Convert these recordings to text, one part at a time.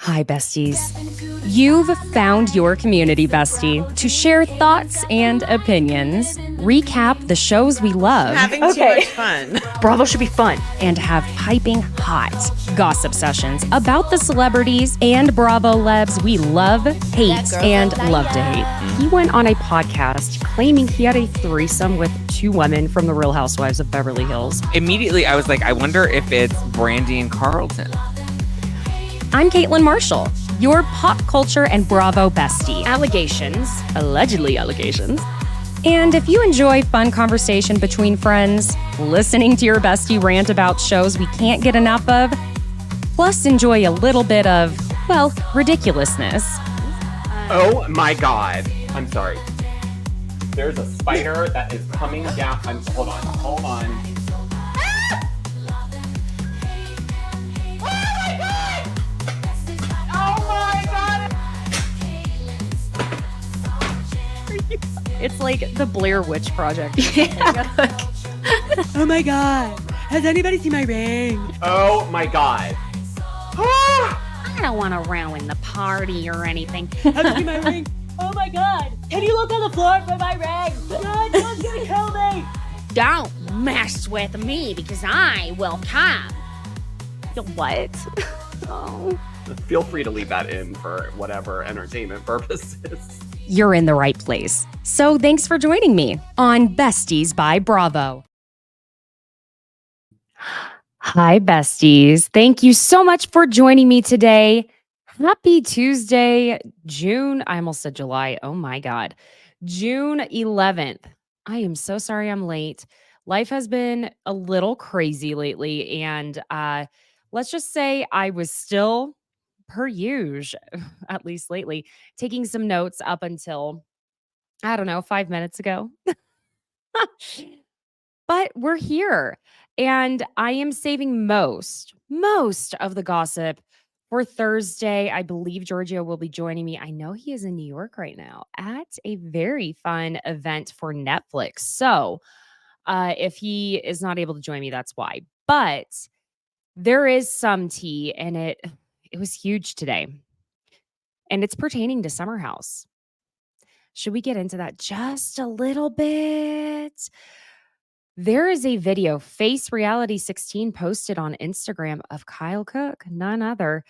Hi, besties. You've found your community bestie to share thoughts and opinions, recap the shows we love, Having too much fun. Bravo should be fun. and have piping hot gossip sessions about the celebrities and Bravo lebs we love, hate, and love to hate. He went on a podcast claiming he had a threesome with two women from the Real Housewives of Beverly Hills. Immediately, I was like, I wonder if it's Brandy and Carlton. I'm Caitlin Marshall, your pop culture and Bravo bestie. Allegedly allegations. And if you enjoy fun conversation between friends, listening to your bestie rant about shows we can't get enough of, plus enjoy a little bit of, well, ridiculousness. Oh my God. I'm sorry. There's a spider that is coming down. Hold on. It's like the Blair Witch Project. Oh my God. Has anybody seen my ring? Oh my God. I don't want to ruin the party or anything. Have you seen my ring? Oh my God. Can you look on the floor for my ring? God, someone's gonna kill me. Don't mess with me because I will come. What? Oh. Feel free to leave that in for whatever entertainment purposes. You're in the right place. So thanks for joining me on Besties by Bravo. Hi, besties. Thank you so much for joining me today. Happy Tuesday, June. I almost said July. Oh my God. June 11th. I am so sorry I'm late. Life has been a little crazy lately. And let's just say I was still, per usual, at least lately, taking some notes up until, I don't know, 5 minutes ago. But we're here. And I am saving most of the gossip for Thursday. I believe Giorgio will be joining me. I know he is in New York right now at a very fun event for Netflix. So if he is not able to join me, that's why. But there is some tea, and it was huge today. And it's pertaining to Summer House. Should we get into that just a little bit? There is a video, Face Reality 16 posted on Instagram of Kyle Cook, none other.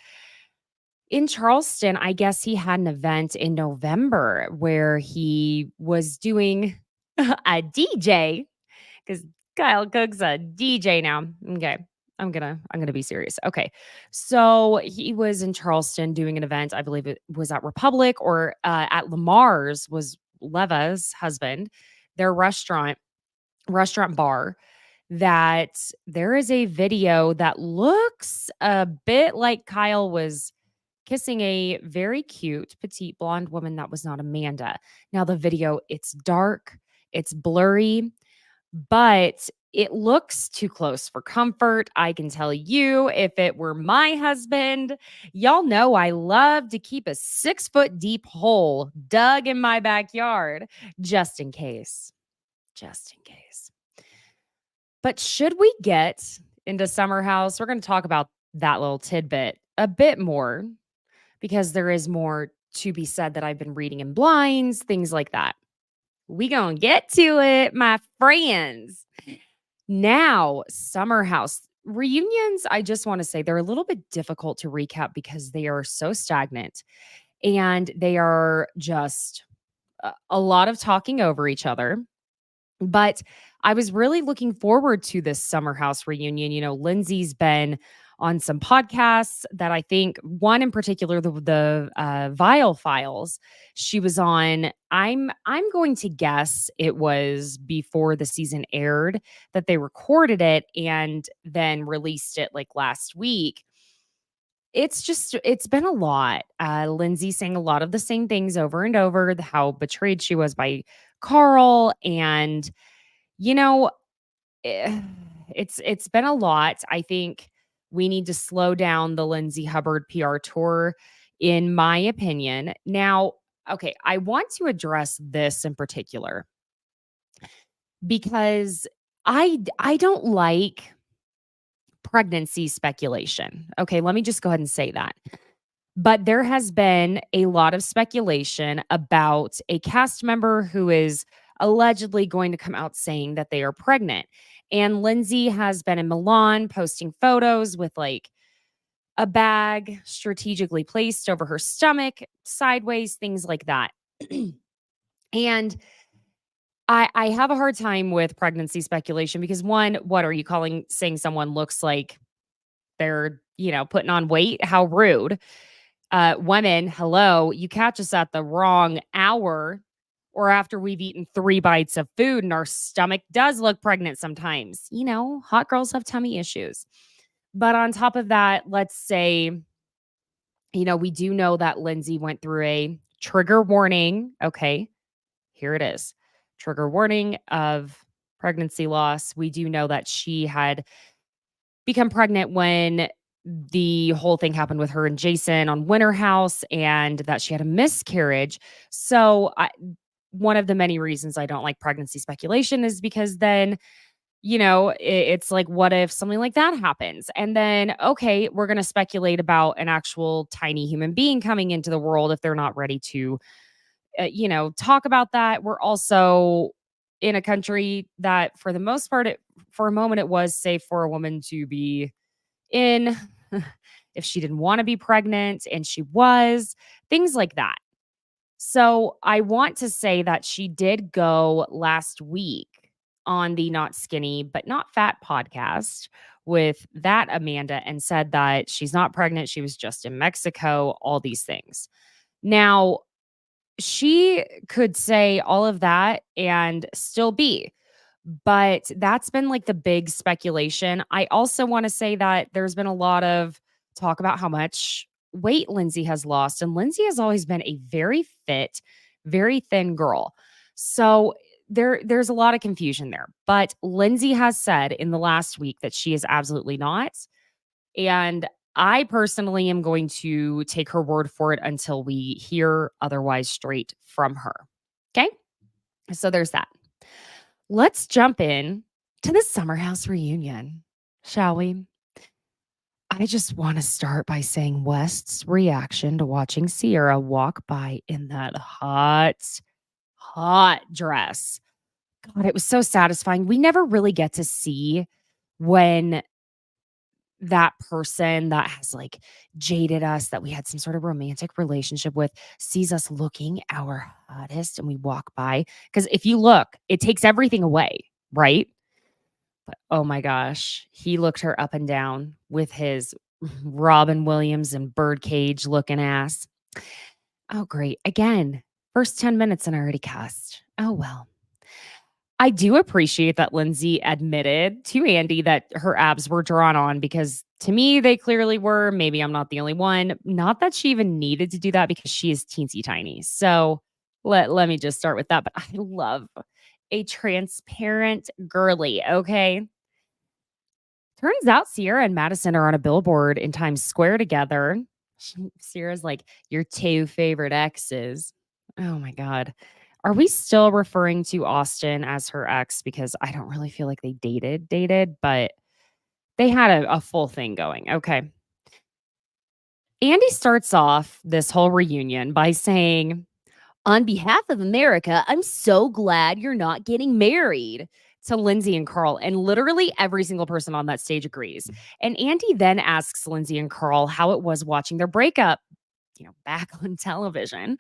In Charleston, I guess he had an event in November where he was doing a DJ, because Kyle Cook's a DJ now. Okay. I'm gonna be serious. Okay. So he was in Charleston doing an event. I believe it was at Republic or at Lamar's, was Leva's husband, their restaurant bar, that there is a video that looks a bit like Kyle was kissing a very cute petite blonde woman that was not Amanda. Now the video, it's dark, it's blurry, but it looks too close for comfort. I can tell you, if it were my husband, y'all know I love to keep a 6-foot deep hole dug in my backyard just in case. Just in case. But should we get into Summer House? We're going to talk about that little tidbit a bit more because there is more to be said that I've been reading in blinds, things like that. We gonna get to it, my friends. Now, Summer House reunions, I just want to say they're a little bit difficult to recap because they are so stagnant and they are just a lot of talking over each other. But I was really looking forward to this Summer House reunion. You know, Lindsay's been on some podcasts that I think, one in particular, the Vile Files, she was on. I'm going to guess it was before the season aired that they recorded it and then released it like last week. It's been a lot. Lindsay saying a lot of the same things over and over, how betrayed she was by Carl, and you know, it's been a lot. I think we need to slow down the Lindsay Hubbard PR tour, in my opinion. Now, okay, I want to address this in particular because I don't like pregnancy speculation. Okay, let me just go ahead and say that. But there has been a lot of speculation about a cast member who is allegedly going to come out saying that they are pregnant. And Lindsay has been in Milan posting photos with like a bag strategically placed over her stomach, sideways, things like that. And I have a hard time with pregnancy speculation because one, what are you saying someone looks like they're, putting on weight? How rude. Women, hello, you catch us at the wrong hour or after we've eaten 3 bites of food and our stomach does look pregnant sometimes. Hot girls have tummy issues. But on top of that, let's say, we do know that Lindsay went through a trigger warning. Okay, here it is. Trigger warning of pregnancy loss. We do know that she had become pregnant when the whole thing happened with her and Jason on Winter House and that she had a miscarriage. So, one of the many reasons I don't like pregnancy speculation is because then, it's like, what if something like that happens? And then, okay, we're going to speculate about an actual tiny human being coming into the world if they're not ready to, talk about that. We're also in a country that, for the most part, for a moment, it was safe for a woman to be in if she didn't want to be pregnant, and she was, things like that. So I want to say that she did go last week on the Not Skinny But Not Fat podcast with that Amanda and said that she's not pregnant. She was just in Mexico, all these things. Now, she could say all of that and still be. But that's been like the big speculation. I also want to say that there's been a lot of talk about how much weight Lindsay has lost. And Lindsay has always been a very fit, very thin girl. So there's a lot of confusion there. But Lindsay has said in the last week that she is absolutely not. And I personally am going to take her word for it until we hear otherwise straight from her. Okay? So there's that. Let's jump in to the Summer House reunion, shall we? I just want to start by saying West's reaction to watching Ciara walk by in that hot dress. God, it was so satisfying. We never really get to see when that person that has like jaded us, that we had some sort of romantic relationship with, sees us looking our hottest and we walk by. Because if you look, it takes everything away, right? But oh my gosh, he looked her up and down with his Robin Williams and birdcage looking ass. Oh, great. Again, first 10 minutes and already cussed. Oh, well. I do appreciate that Lindsay admitted to Andy that her abs were drawn on because to me, they clearly were. Maybe I'm not the only one. Not that she even needed to do that because she is teensy tiny. So let me just start with that. But I love a transparent girly, okay? Turns out Ciara and Madison are on a billboard in Times Square together. Ciara's like, your 2 favorite exes. Oh my God. Are we still referring to Austin as her ex? Because I don't really feel like they dated, but they had a full thing going. Okay. Andy starts off this whole reunion by saying, on behalf of America, I'm so glad you're not getting married, to Lindsay and Carl. And literally every single person on that stage agrees. And Andy then asks Lindsay and Carl how it was watching their breakup, back on television.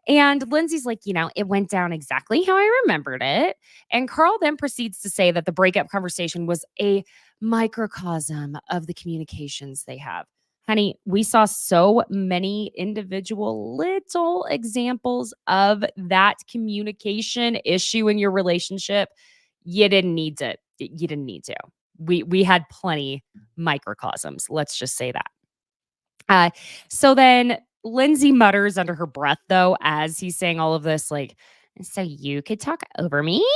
And Lindsay's like, it went down exactly how I remembered it. And Carl then proceeds to say that the breakup conversation was a microcosm of the communications they have. Honey, we saw so many individual little examples of that communication issue in your relationship. You didn't need to. You didn't need to. We had plenty microcosms. Let's just say that. So then Lindsay mutters under her breath, though, as he's saying all of this, like, so you could talk over me?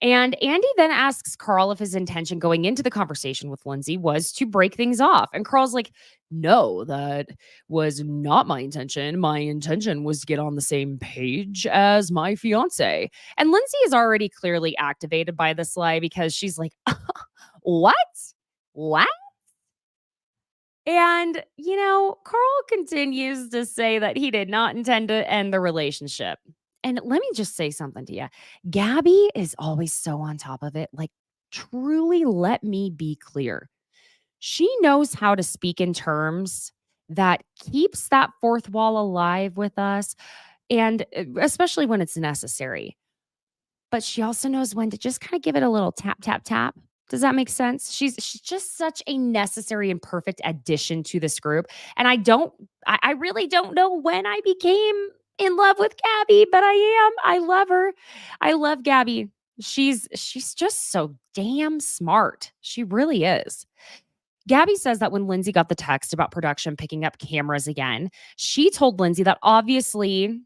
And Andy then asks Carl if his intention going into the conversation with Lindsay was to break things off. And Carl's like, no, that was not my intention. My intention was to get on the same page as my fiance. And Lindsay is already clearly activated by this lie because she's like, what? What? And, Carl continues to say that he did not intend to end the relationship. And let me just say something to you. Gabby is always so on top of it. Like, truly, let me be clear. She knows how to speak in terms that keeps that fourth wall alive with us, and especially when it's necessary. But she also knows when to just kind of give it a little tap, tap, tap. Does that make sense? She's just such a necessary and perfect addition to this group. And I really don't know when I became in love with Gabby, but I am. I love her. I love Gabby. She's just so damn smart. She really is. Gabby says that when Lindsay got the text about production picking up cameras again, she told Lindsay that obviously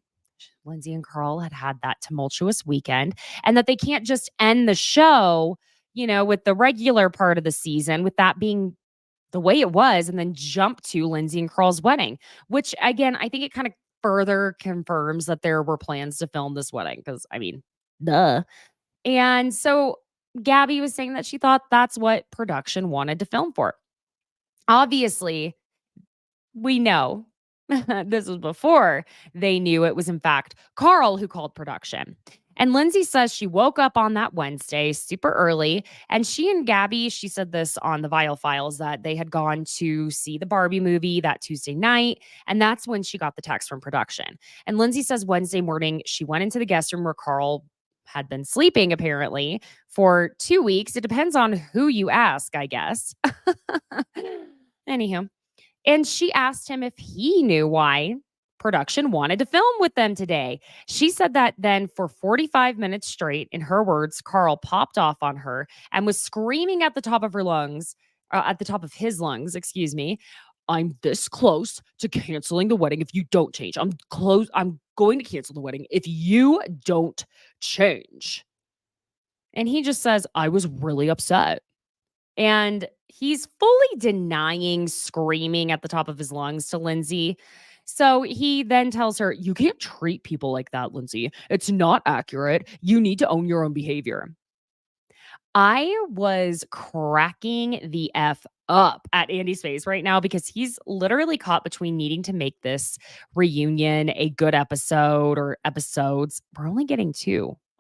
Lindsay and Carl had that tumultuous weekend and that they can't just end the show, with the regular part of the season, with that being the way it was, and then jump to Lindsay and Carl's wedding, which again, I think it kind of further confirms that there were plans to film this wedding because, duh. And so Gabby was saying that she thought that's what production wanted to film for. Obviously, we know this was before they knew it was, in fact, Carl who called production. And Lindsay says she woke up on that Wednesday super early. And she and Gabby, she said this on the Vile Files, that they had gone to see the Barbie movie that Tuesday night. And that's when she got the text from production. And Lindsay says Wednesday morning, she went into the guest room where Carl had been sleeping, apparently, for 2 weeks. It depends on who you ask, I guess. Anywho. And she asked him if he knew why production wanted to film with them today. She said that then for 45 minutes straight, in her words, Carl popped off on her and was screaming at the top of his lungs, excuse me. I'm this close to canceling the wedding if you don't change. I'm going to cancel the wedding if you don't change. And he just says, I was really upset. And he's fully denying screaming at the top of his lungs to Lindsay. So he then tells her, you can't treat people like that, Lindsay. It's not accurate. You need to own your own behavior. I was cracking the F up at Andy's face right now because he's literally caught between needing to make this reunion a good episode or episodes. We're only getting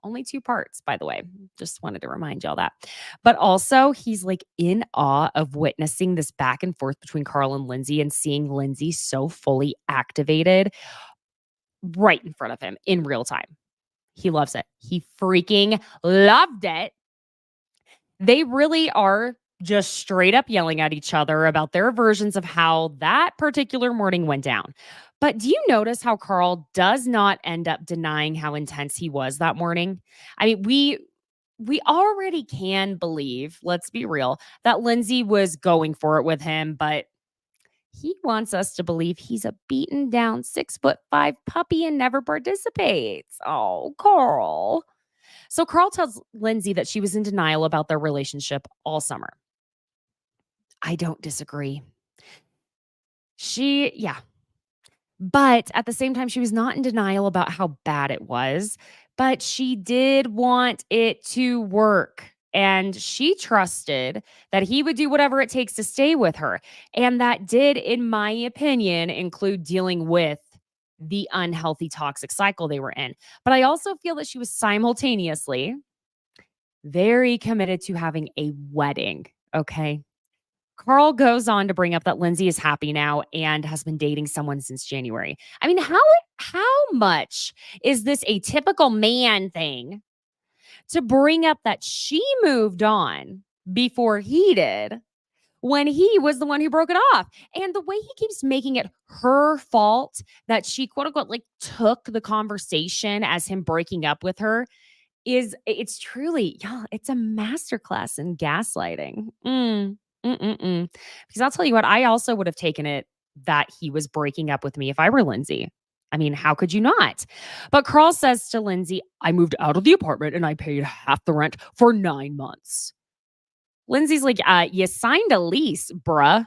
only 2 parts, by the way. Just wanted to remind y'all that. But also, he's like in awe of witnessing this back and forth between Carl and Lindsay and seeing Lindsay so fully activated right in front of him in real time. He loves it. He freaking loved it. They really are just straight up yelling at each other about their versions of how that particular morning went down. But do you notice how Carl does not end up denying how intense he was that morning? We already can believe, let's be real, that Lindsay was going for it with him, but he wants us to believe he's a beaten down 6'5" puppy and never participates. Oh, Carl. So Carl tells Lindsay that she was in denial about their relationship all summer. I don't disagree. But at the same time, she was not in denial about how bad it was, but she did want it to work. And she trusted that he would do whatever it takes to stay with her. And that did, in my opinion, include dealing with the unhealthy, toxic cycle they were in. But I also feel that she was simultaneously very committed to having a wedding. Okay. Carl goes on to bring up that Lindsay is happy now and has been dating someone since January. How much is this a typical man thing to bring up that she moved on before he did when he was the one who broke it off? And the way he keeps making it her fault that she quote unquote took the conversation as him breaking up with her it's truly, y'all, it's a masterclass in gaslighting. Because I'll tell you what, I also would have taken it that he was breaking up with me if I were Lindsay. How could you not? But Carl says to Lindsay, I moved out of the apartment and I paid half the rent for 9 months. Lindsay's like, you signed a lease, bruh.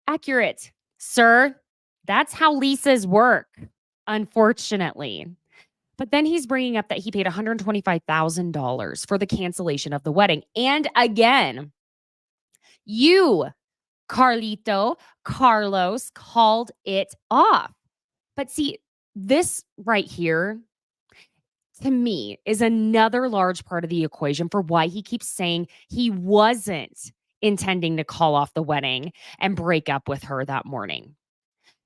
Accurate, sir. That's how leases work, unfortunately. But then he's bringing up that he paid $125,000 for the cancellation of the wedding. And again, you Carlos called it off. But see, this right here to me is another large part of the equation for why he keeps saying he wasn't intending to call off the wedding and break up with her that morning.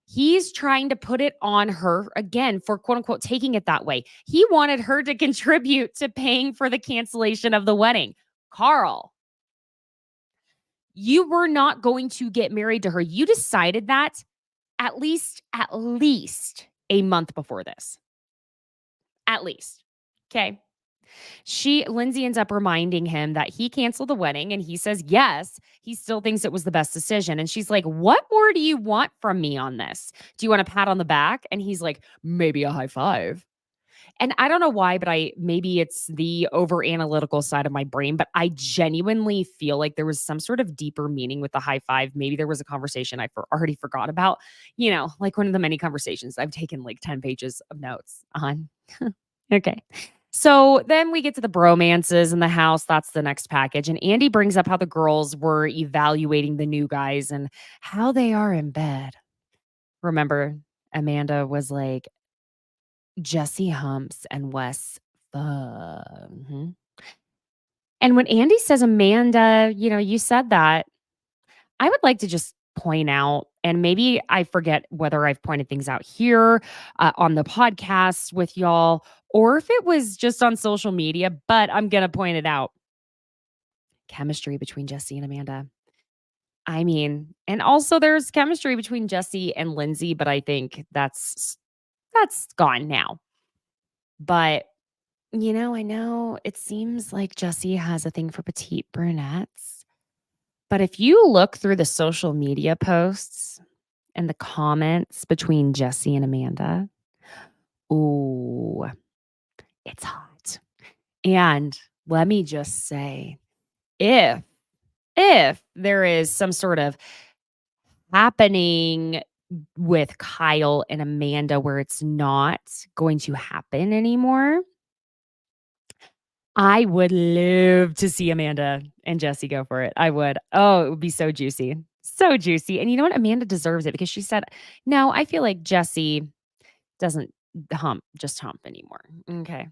He's trying to put it on her again for quote unquote taking it that way. He wanted her to contribute to paying for the cancellation of the wedding. Carl, you were not going to get married to her. You decided that at least a month before this. At least. Okay. Lindsay ends up reminding him that he canceled the wedding and he says, yes, he still thinks it was the best decision. And she's like, what more do you want from me on this? Do you want a pat on the back? And he's like, maybe a high five. And I don't know why, but maybe it's the over analytical side of my brain, but I genuinely feel like there was some sort of deeper meaning with the high five. Maybe there was a conversation I already forgot about, like one of the many conversations I've taken like 10 pages of notes on. Okay. So then we get to the bromances in the house. That's the next package. And Andy brings up how the girls were evaluating the new guys and how they are in bed. Remember, Amanda was like, Jesse humps and Wes And when Andy says, Amanda, you said that, I would like to just point out, and maybe I forget whether I've pointed things out here on the podcast with y'all, or if it was just on social media, but I'm going to point it out. Chemistry between Jesse and Amanda. I mean, and also there's chemistry between Jesse and Lindsay, but I think that's gone now. But, I know it seems like Jesse has a thing for petite brunettes. But if you look through the social media posts and the comments between Jesse and Amanda, ooh, it's hot. And let me just say, if there is some sort of happening with Kyle and Amanda where it's not going to happen anymore, I would love to see Amanda and Jesse go for it. I would. Oh, it would be so juicy. So juicy. And you know what? Amanda deserves it because she said, no, I feel like Jesse doesn't just hump anymore. Okay.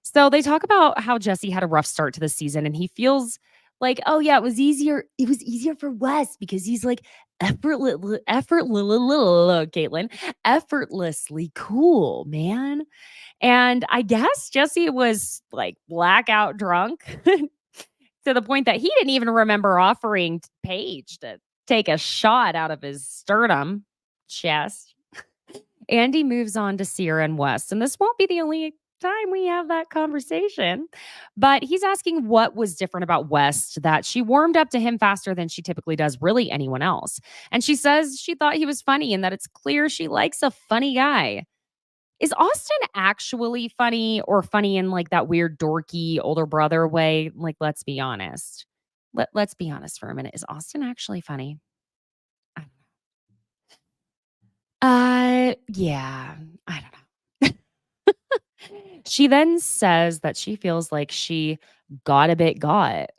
So they talk about how Jesse had a rough start to the season and he feels like, oh yeah, it was easier. It was easier for Wes because he's like effortlessly cool, man. And I guess Jesse was like blackout drunk to the point that he didn't even remember offering Paige to take a shot out of his sternum chest. Andy moves on to Ciara and West, and this won't be the only time we have that conversation. But he's asking what was different about West that she warmed up to him faster than she typically does really anyone else. And she says she thought he was funny and that it's clear she likes a funny guy. Is Austin actually funny or funny in like that weird dorky older brother way? Like, let's be honest. Let's be honest for a minute. Is Austin actually funny? Yeah, I don't know. She then says that she feels like she got a bit got.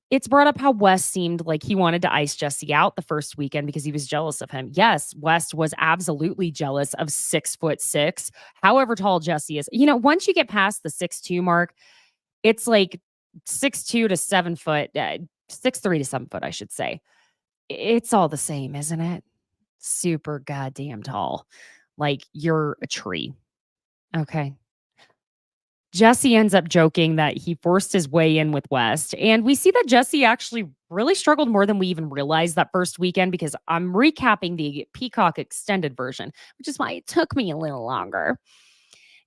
It's brought up how West seemed like he wanted to ice Jesse out the first weekend because he was jealous of him. Yes, West was absolutely jealous of 6'6", however tall Jesse is. Once you get past the 6'2" mark, it's like 6'2" to 7 foot, 6'3" to 7 foot, I should say. It's all the same, isn't it? Super goddamn tall. Like you're a tree. Okay. Jesse ends up joking that he forced his way in with West. And we see that Jesse actually really struggled more than we even realized that first weekend because I'm recapping the Peacock extended version, which is why it took me a little longer.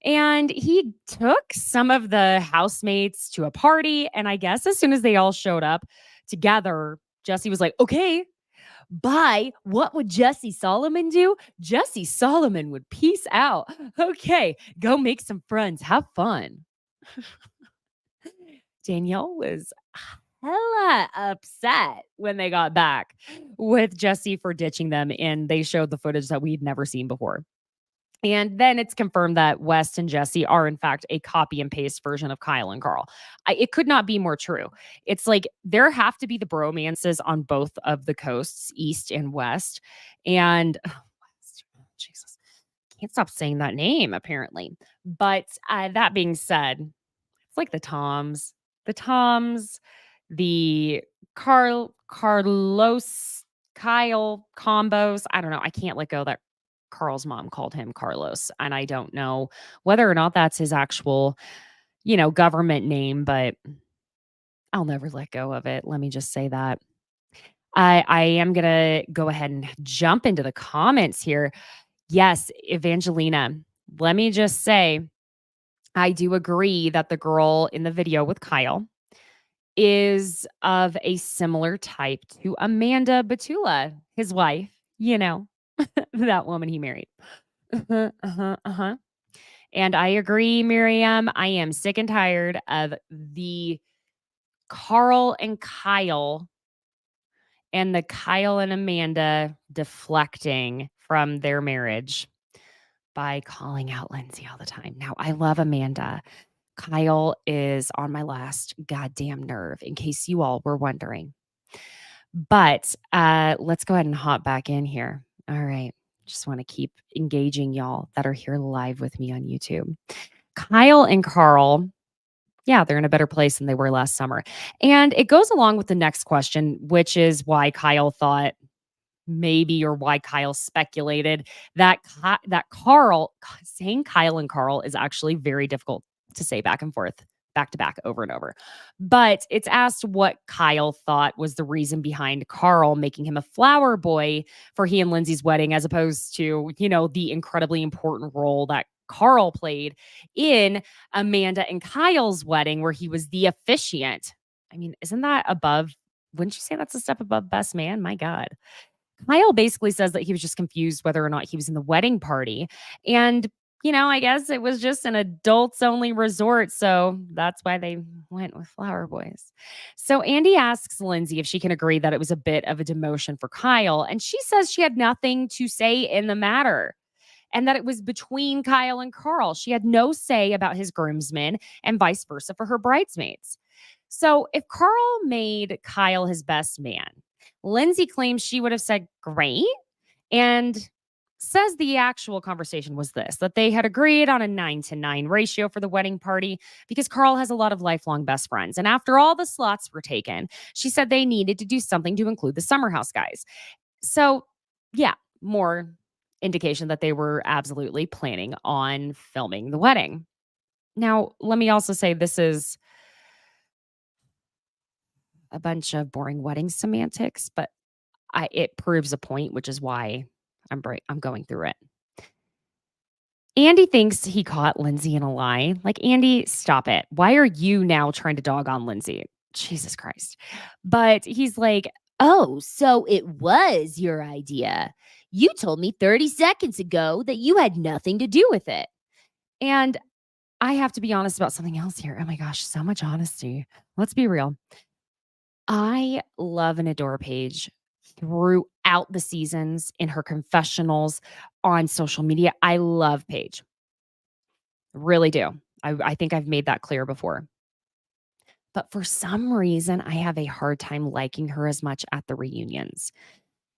And he took some of the housemates to a party. And I guess as soon as they all showed up together, Jesse was like, okay, bye. What would Jesse Solomon do? Jesse Solomon would peace out. Okay, go make some friends. Have fun. Danielle was hella upset when they got back with Jesse for ditching them, and they showed the footage that we'd never seen before. And then it's confirmed that West and Jesse are, in fact, a copy and paste version of Kyle and Carl. It could not be more true. It's like there have to be the bromances on both of the coasts, East and West. And West, Jesus, can't stop saying that name, apparently. But that being said, it's like the Toms, the Carlos, Kyle combos. I don't know. I can't let go that Carl's mom called him Carlos. And I don't know whether or not that's his actual, government name, but I'll never let go of it. Let me just say that. I am going to go ahead and jump into the comments here. Yes, Evangelina, let me just say, I do agree that the girl in the video with Kyle is of a similar type to Amanda Batula, his wife, that woman he married. Uh-huh. And I agree, Miriam. I am sick and tired of the Carl and Kyle and the Kyle and Amanda deflecting from their marriage by calling out Lindsay all the time. Now, I love Amanda. Kyle is on my last goddamn nerve, in case you all were wondering. But let's go ahead and hop back in here. All right. Just want to keep engaging y'all that are here live with me on YouTube. Kyle and Carl, yeah, they're in a better place than they were last summer. And it goes along with the next question, which is why Kyle thought maybe, or why Kyle speculated that Carl, saying Kyle and Carl is actually very difficult to say back and forth, back to back, over and over. But it's asked what Kyle thought was the reason behind Carl making him a flower boy for he and Lindsay's wedding, as opposed to, the incredibly important role that Carl played in Amanda and Kyle's wedding, where he was the officiant. I mean, isn't that above? Wouldn't you say that's a step above best man? My God. Kyle basically says that he was just confused whether or not he was in the wedding party. And, I guess it was just an adults only resort. So that's why they went with flower boys. So Andy asks Lindsay if she can agree that it was a bit of a demotion for Kyle. And she says she had nothing to say in the matter, and that it was between Kyle and Carl. She had no say about his groomsmen and vice versa for her bridesmaids. So if Carl made Kyle his best man, Lindsay claims she would have said great, and says the actual conversation was this, that they had agreed on a 9-to-9 ratio for the wedding party because Carl has a lot of lifelong best friends. And after all the slots were taken, she said they needed to do something to include the Summer House guys. So yeah, more indication that they were absolutely planning on filming the wedding. Now, let me also say this is a bunch of boring wedding semantics, but it proves a point, which is why I'm going through it. Andy thinks he caught Lindsay in a lie. Like, Andy, stop it. Why are you now trying to dog on Lindsay? Jesus Christ. But he's like, Oh, so it was your idea. You told me 30 seconds ago that you had nothing to do with it. and I have to be honest about something else here. Oh my gosh, so much honesty. Let's be real. I love and adore Paige throughout the seasons, in her confessionals, on social media. I love Paige. Really do. I think I've made that clear before. But for some reason, I have a hard time liking her as much at the reunions.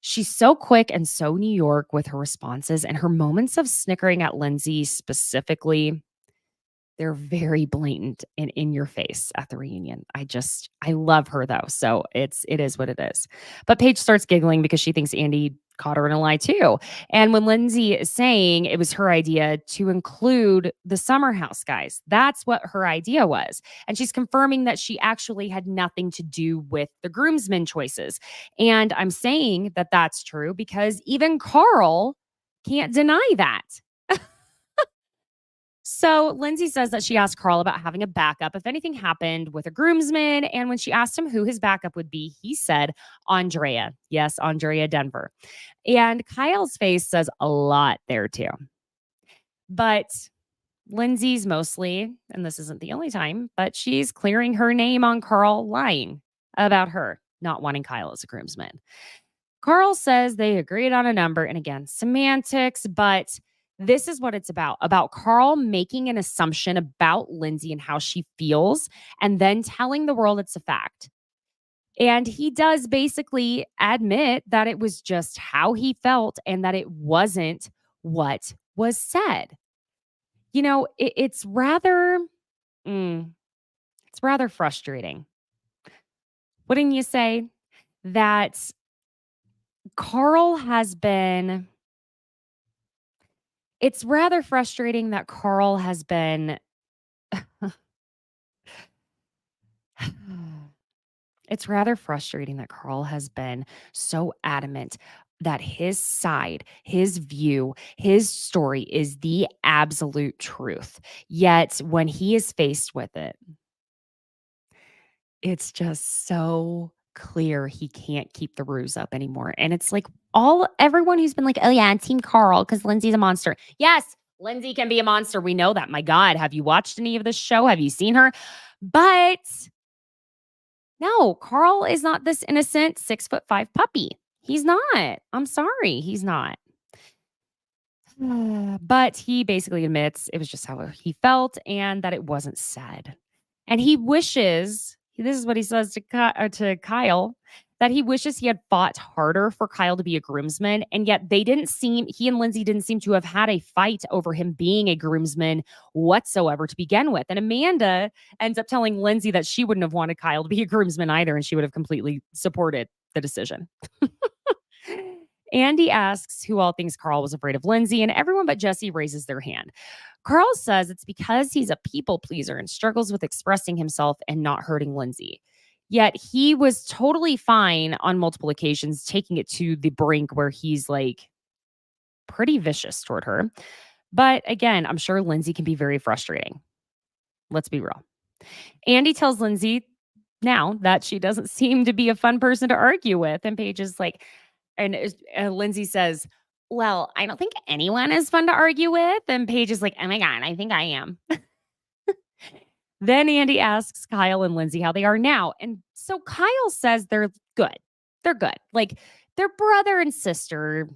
She's so quick and so New York with her responses, and her moments of snickering at Lindsay specifically, they're very blatant and in your face at the reunion. I love her though. So it is what it is. But Paige starts giggling because she thinks Andy caught her in a lie too. And when Lindsay is saying it was her idea to include the Summer House guys, that's what her idea was. And she's confirming that she actually had nothing to do with the groomsmen choices. And I'm saying that that's true because even Carl can't deny that. So Lindsay says that she asked Carl about having a backup if anything happened with a groomsman. And when she asked him who his backup would be, he said Andrea. Yes, Andrea Denver. And Kyle's face says a lot there too. But Lindsay's mostly, and this isn't the only time, but she's clearing her name on Carl lying about her not wanting Kyle as a groomsman. Carl says they agreed on a number, and again, semantics, but This is what it's about Carl making an assumption about Lindsay and how she feels, and then telling the world it's a fact. And he does basically admit that it was just how he felt and that it wasn't what was said. You know, mm, it's rather frustrating. Wouldn't you say that Carl has been it's rather frustrating that Carl has been it's rather frustrating that Carl has been so adamant that his side, his view, his story is the absolute truth. Yet when he is faced with it, it's just so clear he can't keep the ruse up anymore. And it's like everyone who's been like, oh yeah, Team Carl, because Lindsay's a monster. Yes, Lindsay can be a monster. We know that. My God, have you watched any of this show? Have you seen her? But no, Carl is not this innocent 6'5" puppy. He's not. I'm sorry. He's not. But he basically admits it was just how he felt and that it wasn't said. And he wishes, this is what he says to Kyle, that he wishes he had fought harder for Kyle to be a groomsman. And yet he and Lindsay didn't seem to have had a fight over him being a groomsman whatsoever to begin with. And Amanda ends up telling Lindsay that she wouldn't have wanted Kyle to be a groomsman either, and she would have completely supported the decision. Andy asks who all thinks Carl was afraid of Lindsay, and everyone but Jesse raises their hand. Carl says it's because he's a people pleaser and struggles with expressing himself and not hurting Lindsay. Yet he was totally fine on multiple occasions, taking it to the brink where he's like pretty vicious toward her. But again, I'm sure Lindsay can be very frustrating. Let's be real. Andy tells Lindsay now that she doesn't seem to be a fun person to argue with. And Paige is like, Lindsay says, well, I don't think anyone is fun to argue with. And Paige is like, oh my God, I think I am. Then Andy asks Kyle and Lindsay how they are now. And so Kyle says they're good. They're good. Like they're brother and sister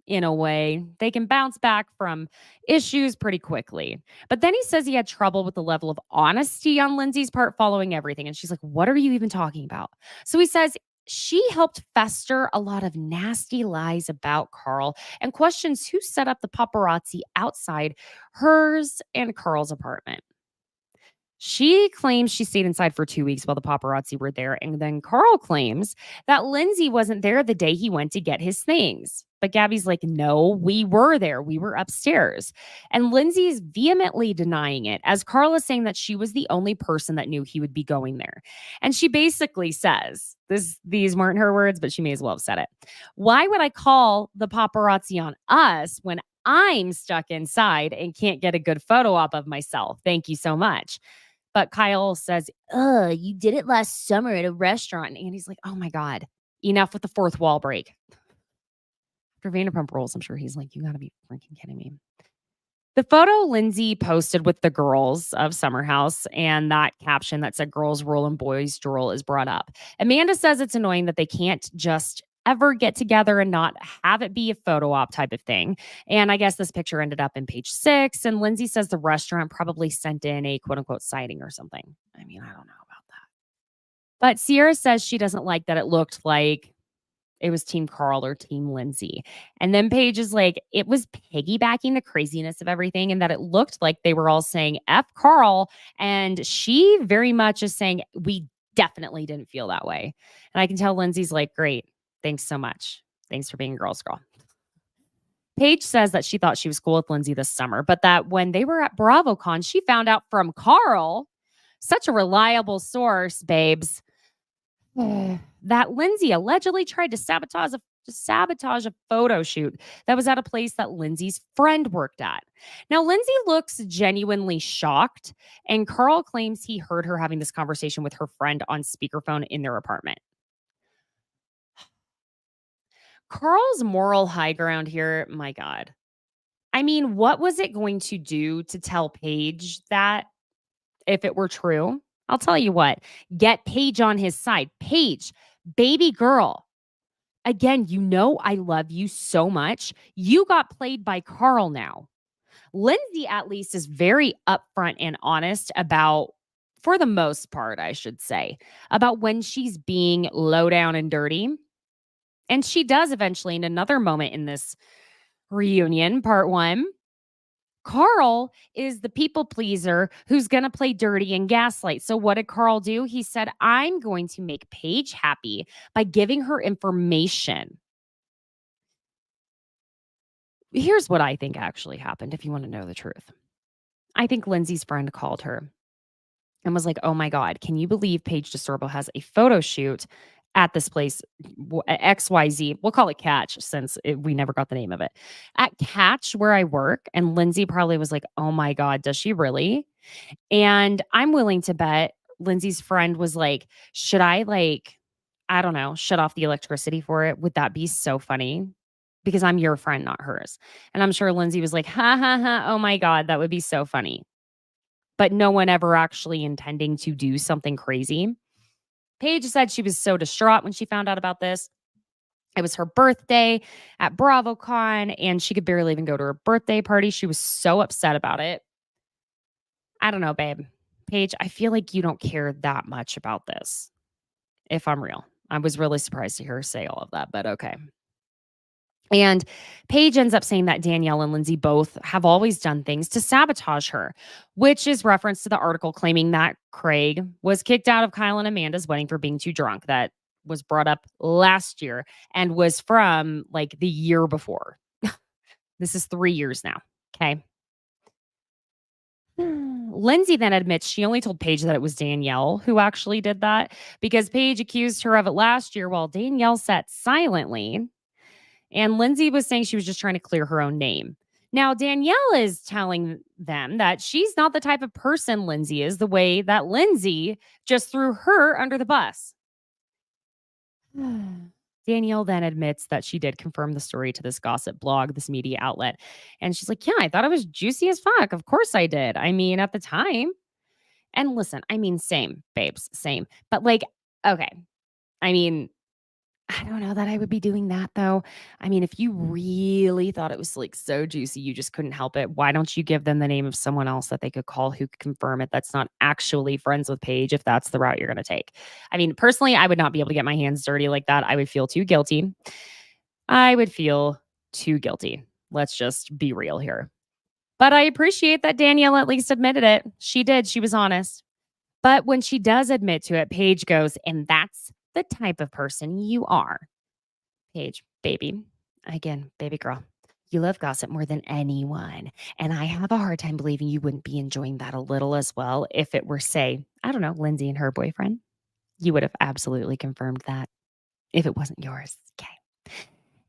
in a way. They can bounce back from issues pretty quickly. But then he says he had trouble with the level of honesty on Lindsay's part following everything. And she's like, what are you even talking about? So he says she helped fester a lot of nasty lies about Carl and questions who set up the paparazzi outside hers and Carl's apartment. She claims she stayed inside for 2 weeks while the paparazzi were there. And then Carl claims that Lindsay wasn't there the day he went to get his things. But Gabby's like, no, we were there. We were upstairs. And Lindsay's vehemently denying it, as Carl is saying that she was the only person that knew he would be going there. And she basically says, these weren't her words, but she may as well have said it. Why would I call the paparazzi on us when I'm stuck inside and can't get a good photo op of myself? Thank you so much. But Kyle says, you did it last summer at a restaurant. And Andy's like, oh my God, enough with the fourth wall break. After Vanderpump Rules, I'm sure he's like, you got to be freaking kidding me. The photo Lindsay posted with the girls of Summer House and that caption that said girls rule and boys drool is brought up. Amanda says it's annoying that they can't just ever get together and not have it be a photo op type of thing. And I guess this picture ended up in page 6. And Lindsay says the restaurant probably sent in a quote unquote sighting or something. I mean, I don't know about that. But Ciara says she doesn't like that it looked like it was Team Carl or Team Lindsay. And then Paige is like, it was piggybacking the craziness of everything and that it looked like they were all saying F Carl. And she very much is saying, we definitely didn't feel that way. And I can tell Lindsay's like, great. Thanks so much. Thanks for being a girl's girl. Paige says that she thought she was cool with Lindsay this summer, but that when they were at BravoCon, she found out from Carl, such a reliable source, babes, that Lindsay allegedly tried to sabotage a photo shoot that was at a place that Lindsay's friend worked at. Now, Lindsay looks genuinely shocked, and Carl claims he heard her having this conversation with her friend on speakerphone in their apartment. Carl's moral high ground here, my God. I mean, what was it going to do to tell Paige that if it were true? I'll tell you what, get Paige on his side. Paige, baby girl. Again, you know I love you so much. You got played by Carl now. Lindsay, at least, is very upfront and honest about, for the most part, I should say, about when she's being low down and dirty. And she does eventually in another moment in this reunion, part one. Carl is the people pleaser who's going to play dirty and gaslight. So, what did Carl do? He said, I'm going to make Paige happy by giving her information. Here's what I think actually happened, if you want to know the truth. I think Lindsay's friend called her and was like, oh my God, can you believe Paige Desorbo has a photo shoot at this place, XYZ? We'll call it Catch since we never got the name of it. At Catch, where I work. And Lindsay probably was like, oh my God, does she really? And I'm willing to bet Lindsay's friend was like, should I, like, I don't know, shut off the electricity for it? Would that be so funny? Because I'm your friend, not hers. And I'm sure Lindsay was like, ha ha ha, oh my God, that would be so funny. But no one ever actually intending to do something crazy. Paige said she was so distraught when she found out about this. It was her birthday at BravoCon, and she could barely even go to her birthday party. She was so upset about it. I don't know, babe. Paige, I feel like you don't care that much about this, if I'm real. I was really surprised to hear her say all of that, but okay. And Paige ends up saying that Danielle and Lindsay both have always done things to sabotage her, which is reference to the article claiming that Craig was kicked out of Kyle and Amanda's wedding for being too drunk. That was brought up last year and was from like the year before. This is 3 years now. Okay. Lindsay then admits she only told Paige that it was Danielle who actually did that because Paige accused her of it last year while Danielle sat silently. And Lindsay was saying she was just trying to clear her own name. Now, Danielle is telling them that she's not the type of person Lindsay is, the way that Lindsay just threw her under the bus. Danielle then admits that she did confirm the story to this gossip blog, this media outlet. And she's like, yeah, I thought it was juicy as fuck. Of course I did. I mean, at the time. And listen, I mean, same, babes, same. But like, okay. I mean, I don't know that I would be doing that though. I mean, if you really thought it was like so juicy, you just couldn't help it. Why don't you give them the name of someone else that they could call who could confirm it that's not actually friends with Paige if that's the route you're going to take? I mean, personally, I would not be able to get my hands dirty like that. I would feel too guilty. Let's just be real here. But I appreciate that Danielle at least admitted it. She did. She was honest. But when she does admit to it, Paige goes, and that's the type of person you are. Paige, baby, again, baby girl, you love gossip more than anyone. And I have a hard time believing you wouldn't be enjoying that a little as well if it were, say, I don't know, Lindsay and her boyfriend. You would have absolutely confirmed that if it wasn't yours. Okay.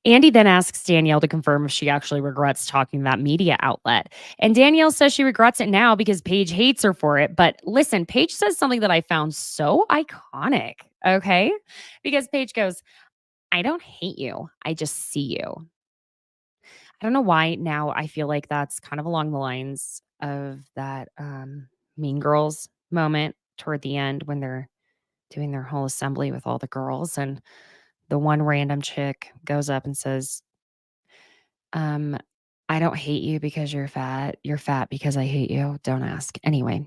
Andy then asks Danielle to confirm if she actually regrets talking to that media outlet. And Danielle says she regrets it now because Paige hates her for it. But listen, Paige says something that I found so iconic. Okay. Because Paige goes, I don't hate you. I just see you. I don't know why now I feel like that's kind of along the lines of that Mean Girls moment toward the end when they're doing their whole assembly with all the girls and the one random chick goes up and says, I don't hate you because you're fat. You're fat because I hate you. Don't ask. Anyway,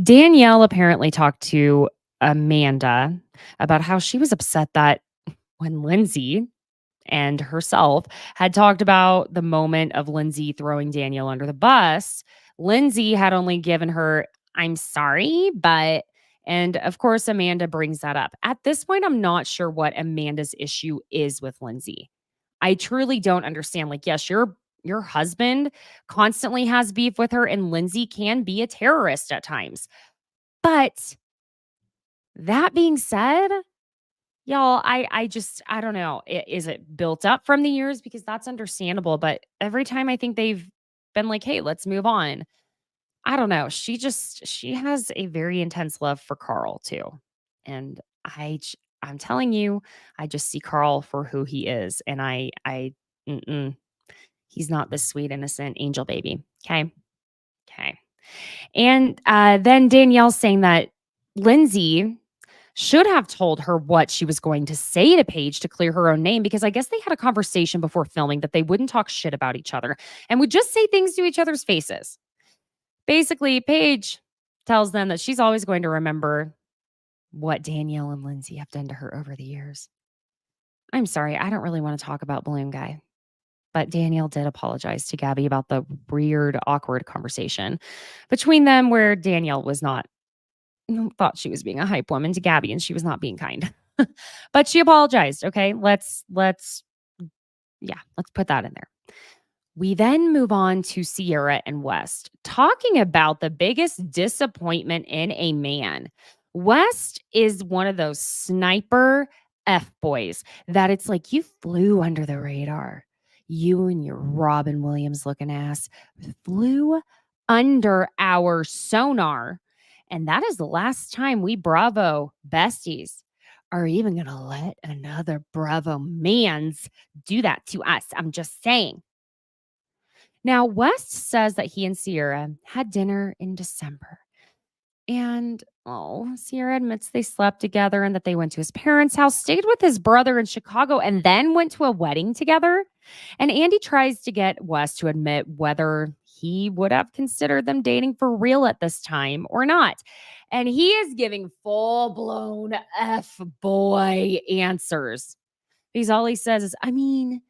Danielle apparently talked to Amanda about how she was upset that when Lindsay and herself had talked about the moment of Lindsay throwing Danielle under the bus, Lindsay had only given her, I'm sorry, but, and of course, Amanda brings that up. At this point, I'm not sure what Amanda's issue is with Lindsay. I truly don't understand. Like, yes, your husband constantly has beef with her, and Lindsay can be a terrorist at times. But that being said, y'all, I don't know. Is it built up from the years? Because that's understandable. But every time I think they've been like, hey, let's move on. I don't know. She has a very intense love for Carl too. And I'm telling you, I just see Carl for who he is. And he's not this sweet, innocent angel baby. Okay. Okay. And then Danielle saying that Lindsay should have told her what she was going to say to Paige to clear her own name, because I guess they had a conversation before filming that they wouldn't talk shit about each other and would just say things to each other's faces. Basically, Paige tells them that she's always going to remember what Danielle and Lindsay have done to her over the years. I'm sorry, I don't really want to talk about Balloon Guy, but Danielle did apologize to Gabby about the weird, awkward conversation between them where Danielle was not thought she was being a hype woman to Gabby and she was not being kind. But she apologized. Okay. Let's put that in there. We then move on to Ciara and West, talking about the biggest disappointment in a man. West is one of those sniper F boys that it's like you flew under the radar. You and your Robin Williams looking ass flew under our sonar. And that is the last time we Bravo besties are even going to let another Bravo mans do that to us. I'm just saying. Now, West says that he and Ciara had dinner in December. And, Ciara admits they slept together and that they went to his parents' house, stayed with his brother in Chicago, and then went to a wedding together. And Andy tries to get West to admit whether he would have considered them dating for real at this time or not. And he is giving full-blown F-boy answers. Because all he says is, I mean,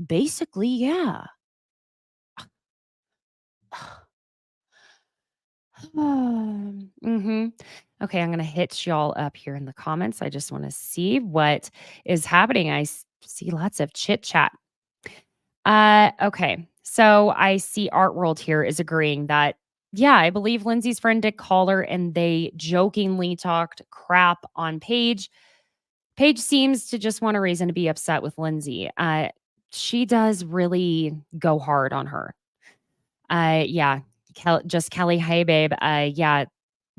basically, yeah. Mm-hmm. Okay, I'm going to hit y'all up here in the comments. I just want to see what is happening. I see lots of chit chat. Okay, so I see Art World here is agreeing that, yeah, I believe Lindsay's friend did call her and they jokingly talked crap on Paige. Paige seems to just want a reason to be upset with Lindsay. She does really go hard on her. Yeah. Just Kelly, hey babe. Yeah,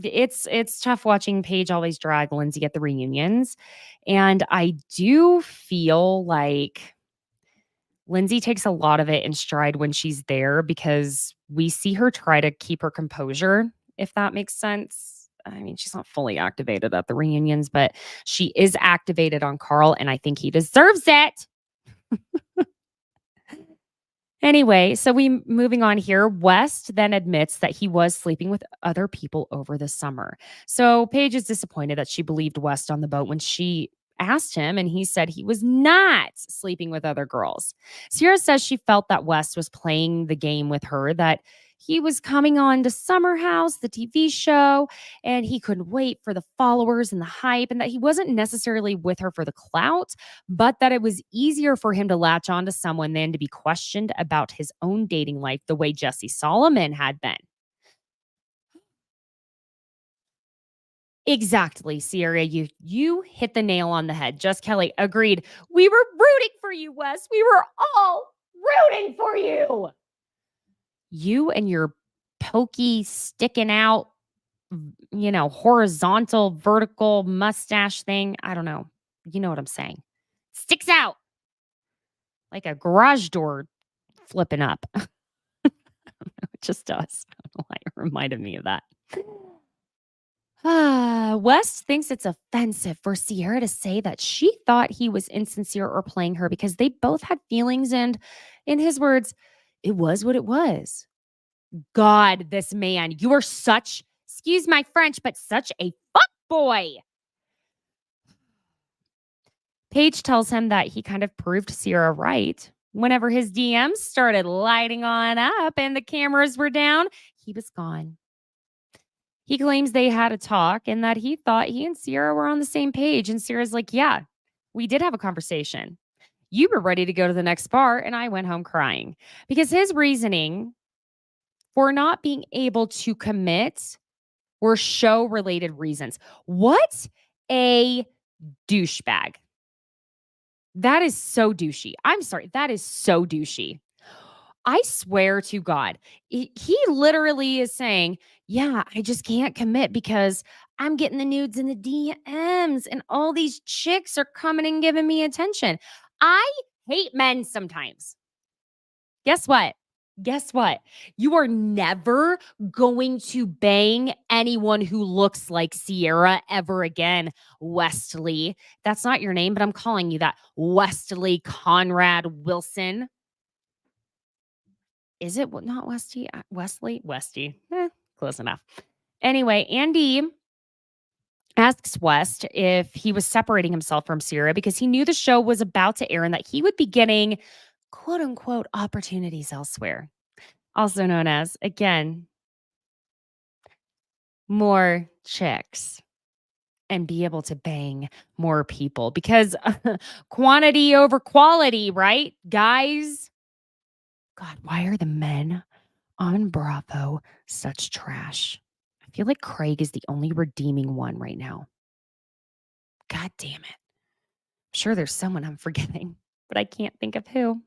it's tough watching Paige always drag Lindsay at the reunions, and I do feel like Lindsay takes a lot of it in stride when she's there because we see her try to keep her composure, if that makes sense. I mean, she's not fully activated at the reunions, but she is activated on Carl, and I think he deserves it. Anyway, so moving on here. West then admits that he was sleeping with other people over the summer. So Paige is disappointed that she believed West on the boat when she asked him, and he said he was not sleeping with other girls. Ciara says she felt that West was playing the game with her, that he was coming on to Summer House, the TV show, and he couldn't wait for the followers and the hype, and that he wasn't necessarily with her for the clout, but that it was easier for him to latch on to someone than to be questioned about his own dating life the way Jesse Solomon had been. Exactly, Ciara. You hit the nail on the head. Just Kelly agreed. We were rooting for you, Wes. We were all rooting for you. You and your pokey, sticking out, horizontal, vertical mustache thing. I don't know. You know what I'm saying. Sticks out like a garage door flipping up. It just does. I don't know why it reminded me of that. West thinks it's offensive for Ciara to say that she thought he was insincere or playing her because they both had feelings, and in his words, it was what it was. God, this man, you are such, excuse my French, but such a fuck boy. Paige tells him that he kind of proved Ciara right. Whenever his DMs started lighting on up and the cameras were down, he was gone. He claims they had a talk and that he thought he and Ciara were on the same page. And Ciara's like, yeah, we did have a conversation. You were ready to go to the next bar and I went home crying. Because his reasoning for not being able to commit were show-related reasons. What a douchebag. That is so douchey. I'm sorry. That is so douchey. I swear to God, he literally is saying, yeah, I just can't commit because I'm getting the nudes in the DMs and all these chicks are coming and giving me attention. I hate men sometimes. Guess what? Guess what? You are never going to bang anyone who looks like Ciara ever again, Wesley. That's not your name, but I'm calling you that. Wesley Conrad Wilson. Is it not Westy? Wesley? Westy. Close enough. Anyway, Andy asks West if he was separating himself from Ciara because he knew the show was about to air and that he would be getting quote unquote opportunities elsewhere. Also known as, again, more chicks and be able to bang more people because quantity over quality, right? Guys, God, why are the men on Bravo such trash? I feel like Craig is the only redeeming one right now. God damn it. I'm sure there's someone I'm forgetting, but I can't think of who.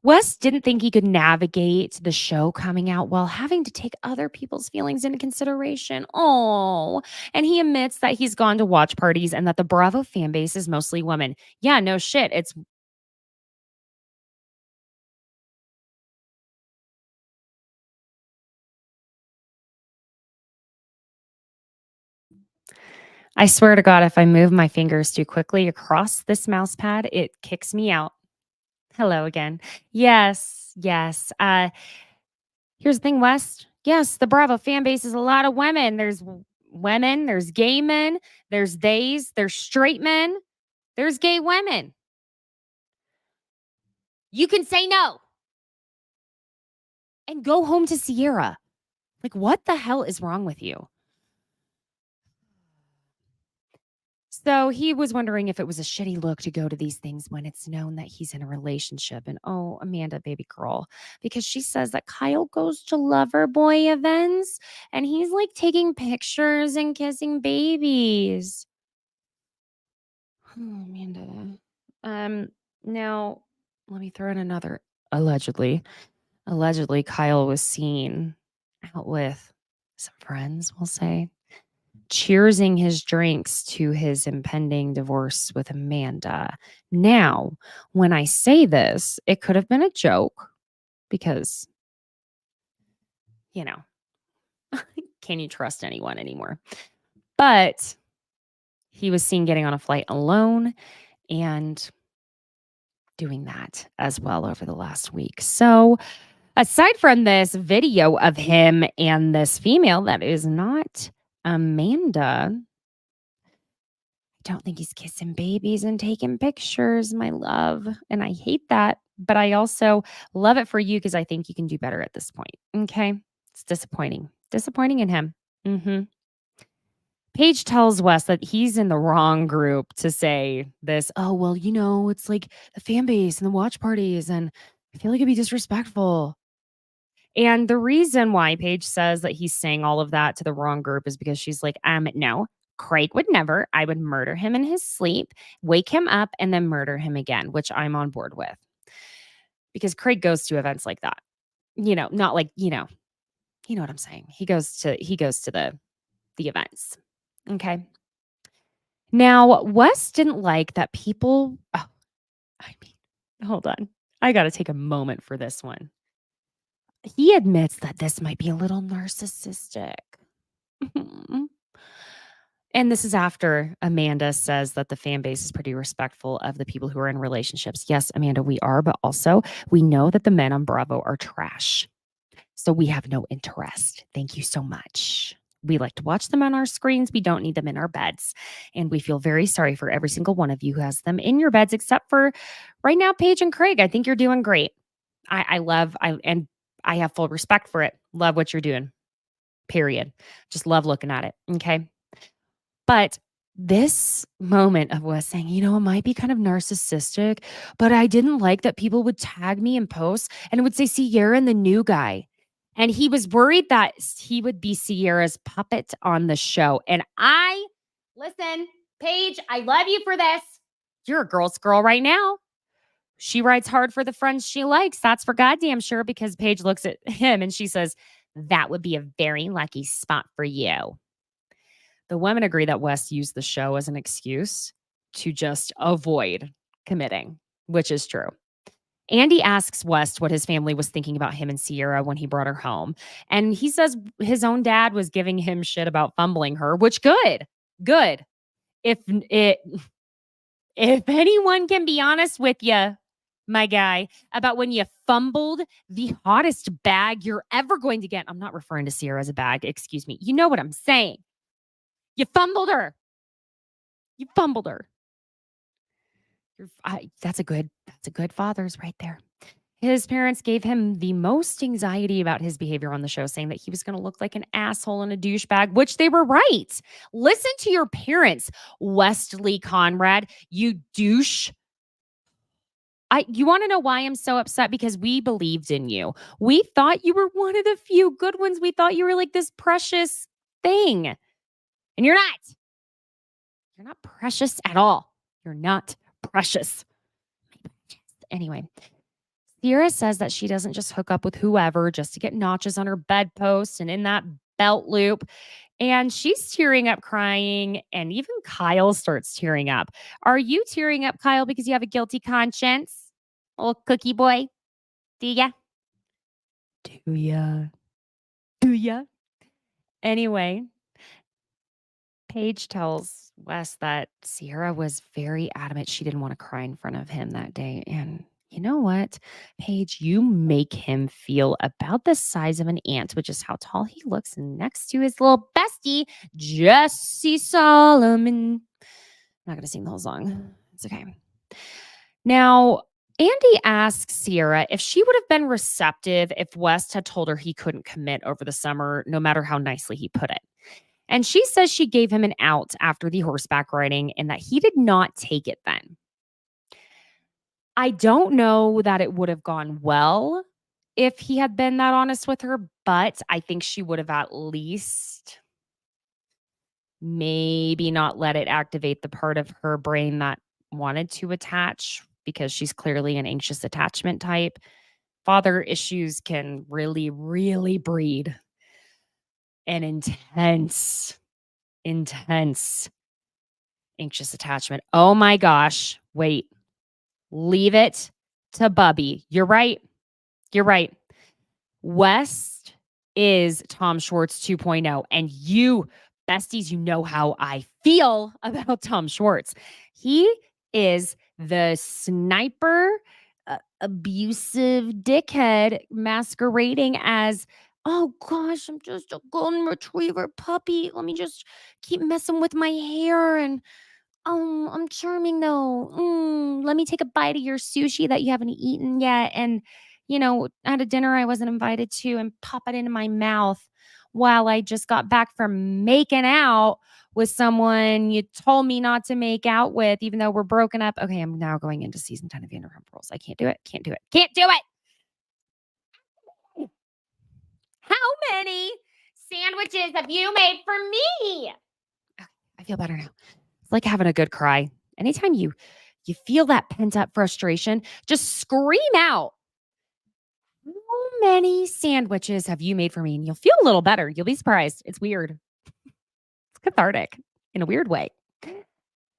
Wes didn't think he could navigate the show coming out while having to take other people's feelings into consideration. Oh, and he admits that he's gone to watch parties and that the Bravo fan base is mostly women. Yeah, no shit. I swear to God, if I move my fingers too quickly across this mouse pad, it kicks me out. Hello again. Yes, yes. Here's the thing, West. Yes, the Bravo fan base is a lot of women. There's women, there's gay men, there's theys, there's straight men, there's gay women. You can say no and go home to Ciara. Like, what the hell is wrong with you? So he was wondering if it was a shitty look to go to these things when it's known that he's in a relationship. And oh, Amanda, baby girl, because she says that Kyle goes to lover boy events and he's like taking pictures and kissing babies. Oh, Amanda. Now let me throw in another allegedly. Allegedly, Kyle was seen out with some friends, we'll say, cheersing his drinks to his impending divorce with Amanda. Now, when I say this, it could have been a joke because, you know, can you trust anyone anymore? But he was seen getting on a flight alone and doing that as well over the last week. So, aside from this video of him and this female that is not Amanda, I don't think he's kissing babies and taking pictures, my love. And I hate that. But I also love it for you because I think you can do better at this point. Okay. It's disappointing. Disappointing in him. Paige tells Wes that he's in the wrong group to say this. Oh, well, it's like the fan base and the watch parties. And I feel like it'd be disrespectful. And the reason why Paige says that he's saying all of that to the wrong group is because she's like, no, Craig would never. I would murder him in his sleep, wake him up, and then murder him again, which I'm on board with. Because Craig goes to events like that. Not like, you know what I'm saying. He goes to the events. Okay. Now, Wes didn't like that people. Oh, hold on. I got to take a moment for this one. He admits that this might be a little narcissistic. And this is after Amanda says that the fan base is pretty respectful of the people who are in relationships. Yes, Amanda, we are, but also we know that the men on Bravo are trash. So we have no interest. Thank you so much. We like to watch them on our screens. We don't need them in our beds. And we feel very sorry for every single one of you who has them in your beds, except for right now, Paige and Craig. I think you're doing great. I have full respect for it. Love what you're doing. Period. Just love looking at it. Okay. But this moment of Wes saying, it might be kind of narcissistic, but I didn't like that people would tag me in posts and it would say Ciara and the new guy. And he was worried that he would be Ciara's puppet on the show. And listen, Paige, I love you for this. You're a girl's girl right now. She writes hard for the friends she likes. That's for goddamn sure, because Paige looks at him and she says, that would be a very lucky spot for you. The women agree that West used the show as an excuse to just avoid committing, which is true. Andy asks West what his family was thinking about him and Ciara when he brought her home. And he says his own dad was giving him shit about fumbling her, which good. Good. If it if anyone can be honest with you, my guy, about when you fumbled the hottest bag you're ever going to get. I'm not referring to Ciara as a bag, excuse me. You know what I'm saying. You fumbled her. You fumbled her. That's a good father's right there. His parents gave him the most anxiety about his behavior on the show, saying that he was going to look like an asshole and a douchebag, which they were right. Listen to your parents, Wesley Conrad, you douche. You want to know why I'm so upset? Because we believed in you. We thought you were one of the few good ones. We thought you were like this precious thing. And you're not. You're not precious at all. You're not precious. Anyway, Ciara says that she doesn't just hook up with whoever just to get notches on her bedpost and in that belt loop. And she's tearing up, crying, and even Kyle starts tearing up. Are you tearing up, Kyle, because you have a guilty conscience? Old cookie boy? Do ya? Do ya? Do ya? Anyway, Paige tells Wes that Ciara was very adamant she didn't want to cry in front of him that day. And you know what, Paige, you make him feel about the size of an ant, which is how tall he looks next to his little bestie, Jesse Solomon. I'm not going to sing the whole song. It's okay. Now, Andy asks Ciara if she would have been receptive if West had told her he couldn't commit over the summer, no matter how nicely he put it. And she says she gave him an out after the horseback riding and that he did not take it then. I don't know that it would have gone well if he had been that honest with her, but I think she would have at least maybe not let it activate the part of her brain that wanted to attach, because she's clearly an anxious attachment type. Father issues can really, really breed an intense anxious attachment. Oh my gosh. Wait. Leave it to Bubby. You're right. West is Tom Schwartz 2.0. And you, besties, you know how I feel about Tom Schwartz. He is the sniper, abusive dickhead masquerading as, oh gosh, I'm just a golden retriever puppy. Let me just keep messing with my hair and I'm charming though. Let me take a bite of your sushi that you haven't eaten yet. And, at a dinner I wasn't invited to, and pop it into my mouth while I just got back from making out with someone you told me not to make out with, even though we're broken up. Okay, I'm now going into season 10 of Vanderpump Rules. I can't do it. How many sandwiches have you made for me? I feel better now. It's like having a good cry. Anytime you feel that pent up frustration, just scream out, how many sandwiches have you made for me? And you'll feel a little better. You'll be surprised. It's weird. It's cathartic in a weird way.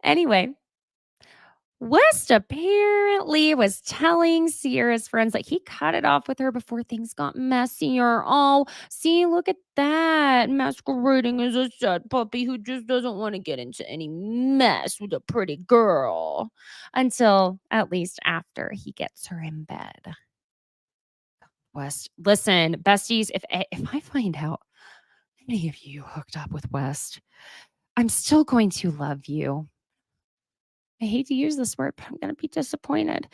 Anyway, West apparently was telling Ciara's friends that he cut it off with her before things got messier. Oh, see, look at that. Masquerading as a sad puppy who just doesn't want to get into any mess with a pretty girl. Until at least after he gets her in bed. West, listen, besties, if I find out any of you hooked up with West, I'm still going to love you. I hate to use this word, but I'm going to be disappointed.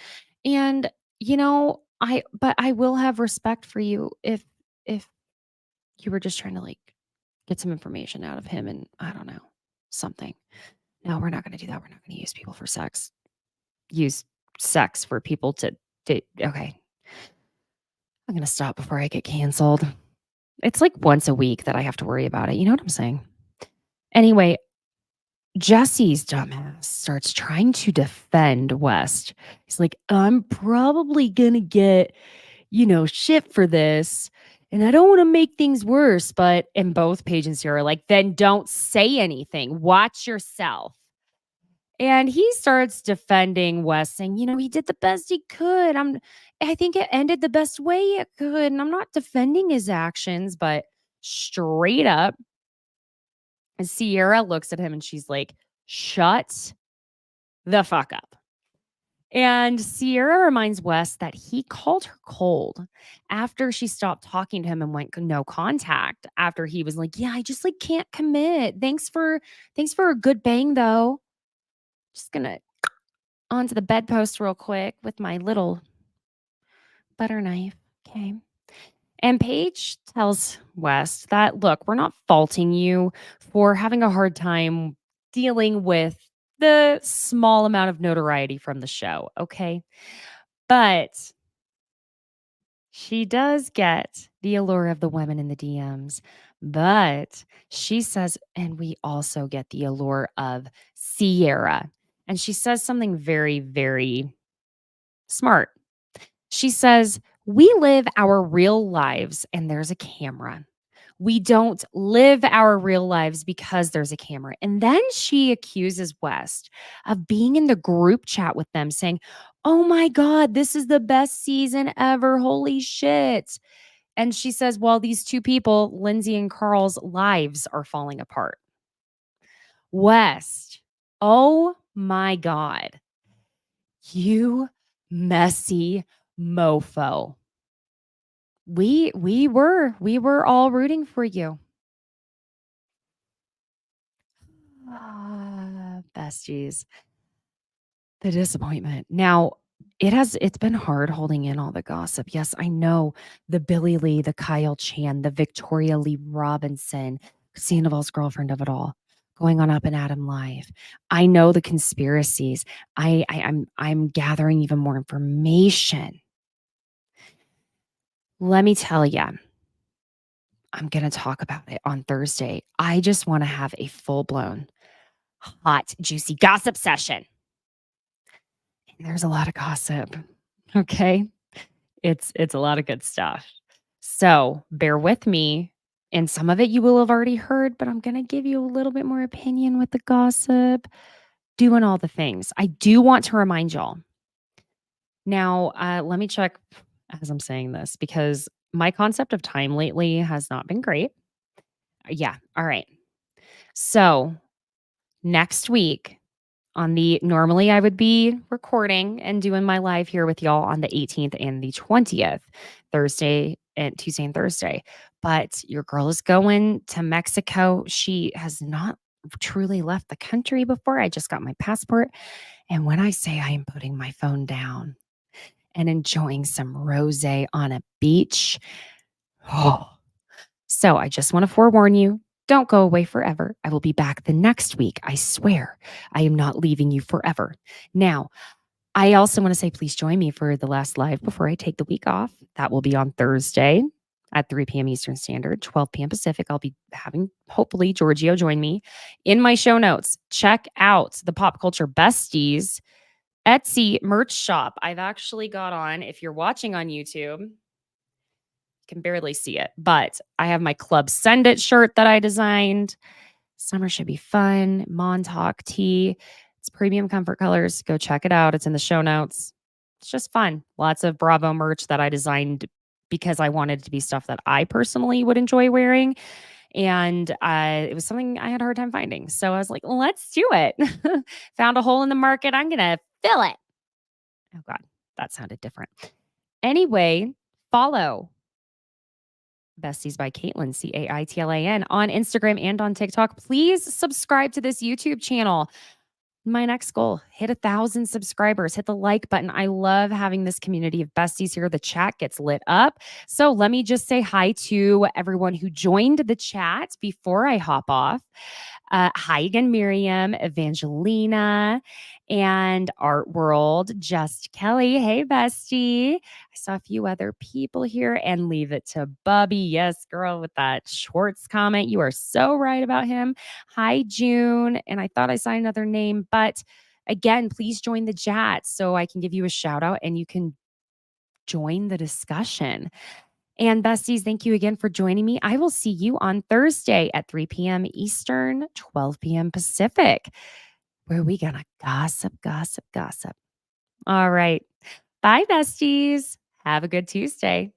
And, but I will have respect for you if you were just trying to get some information out of him and I don't know, something. No, we're not going to do that. We're not going to use people for sex. Use sex for people to okay. I'm going to stop before I get canceled. It's like once a week that I have to worry about it. You know what I'm saying? Anyway, Jesse's dumbass starts trying to defend West. He's like, I'm probably going to get, shit for this. And I don't want to make things worse. But in both Paige and Ciara are like, then don't say anything. Watch yourself. And he starts defending West, saying, he did the best he could. I think it ended the best way it could. And I'm not defending his actions, but straight up, Ciara looks at him and she's like, shut the fuck up. And Ciara reminds Wes that he called her cold after she stopped talking to him and went no contact. After he was like, "Yeah, I just like can't commit. Thanks for a good bang though. Just gonna onto the bedpost real quick with my little butter knife." Okay. And Paige tells West that, look, we're not faulting you for having a hard time dealing with the small amount of notoriety from the show. Okay. But she does get the allure of the women in the DMs. But she says, and we also get the allure of Ciara. And she says something very, very smart. She says, we live our real lives and there's a camera. We don't live our real lives because there's a camera. And then she accuses West of being in the group chat with them saying, oh my God, this is the best season ever. Holy shit. And she says, well, these two people, Lindsay and Carl's lives are falling apart. West, oh my God. You messy mofo. We were all rooting for you. Besties. The disappointment. Now, it's been hard holding in all the gossip. Yes, I know the Billy Lee, the Kyle Chan, the Victoria Lee Robinson, Sandoval's girlfriend of it all, going on Up and Adam Live. I know the conspiracies. I'm gathering even more information. Let me tell you, I'm going to talk about it on Thursday. I just want to have a full-blown, hot, juicy gossip session. And there's a lot of gossip. Okay? It's a lot of good stuff. So, bear with me. And some of it you will have already heard, but I'm going to give you a little bit more opinion with the gossip, doing all the things. I do want to remind y'all. Now, let me check as I'm saying this because my concept of time lately has not been great. Yeah. All right. So, next week normally I would be recording and doing my live here with y'all on the 18th and the 20th, Tuesday and Thursday. But your girl is going to Mexico. She has not truly left the country before. I just got my passport. And when I say I am putting my phone down and enjoying some rosé on a beach, so I just want to forewarn you. Don't go away forever. I will be back the next week. I swear. I am not leaving you forever. Now, I also want to say, please join me for the last live before I take the week off. That will be on Thursday at 3 p.m. Eastern Standard, 12 p.m. Pacific. I'll be having, hopefully, Giorgio join me. In my show notes, check out the Pop Culture Besties Etsy merch shop. I've actually got on, if you're watching on YouTube, can barely see it, but I have my Club Send It shirt that I designed. Summer should be fun. Montauk tee. It's premium comfort colors. Go check it out. It's in the show notes. It's just fun. Lots of Bravo merch that I designed because I wanted it to be stuff that I personally would enjoy wearing. And it was something I had a hard time finding. So I was like, let's do it. Found a hole in the market. I'm going to fill it. Oh God, that sounded different. Anyway, follow Besties by Caitlin, Caitlan, on Instagram and on TikTok. Please subscribe to this YouTube channel. My next goal, hit 1,000 subscribers, hit the like button. I love having this community of besties here. The chat gets lit up. So let me just say hi to everyone who joined the chat before I hop off. Hi again, Miriam, Evangelina, and Art World, Just Kelly. Hey, bestie. I saw a few other people here, and leave it to Bubby. Yes, girl, with that Schwartz comment. You are so right about him. Hi, June. And I thought I saw another name, but again, please join the chat so I can give you a shout out and you can join the discussion. And besties, thank you again for joining me. I will see you on Thursday at 3 p.m. Eastern, 12 p.m. Pacific. where we gonna gossip, gossip, gossip. All right. Bye, besties. Have a good Tuesday.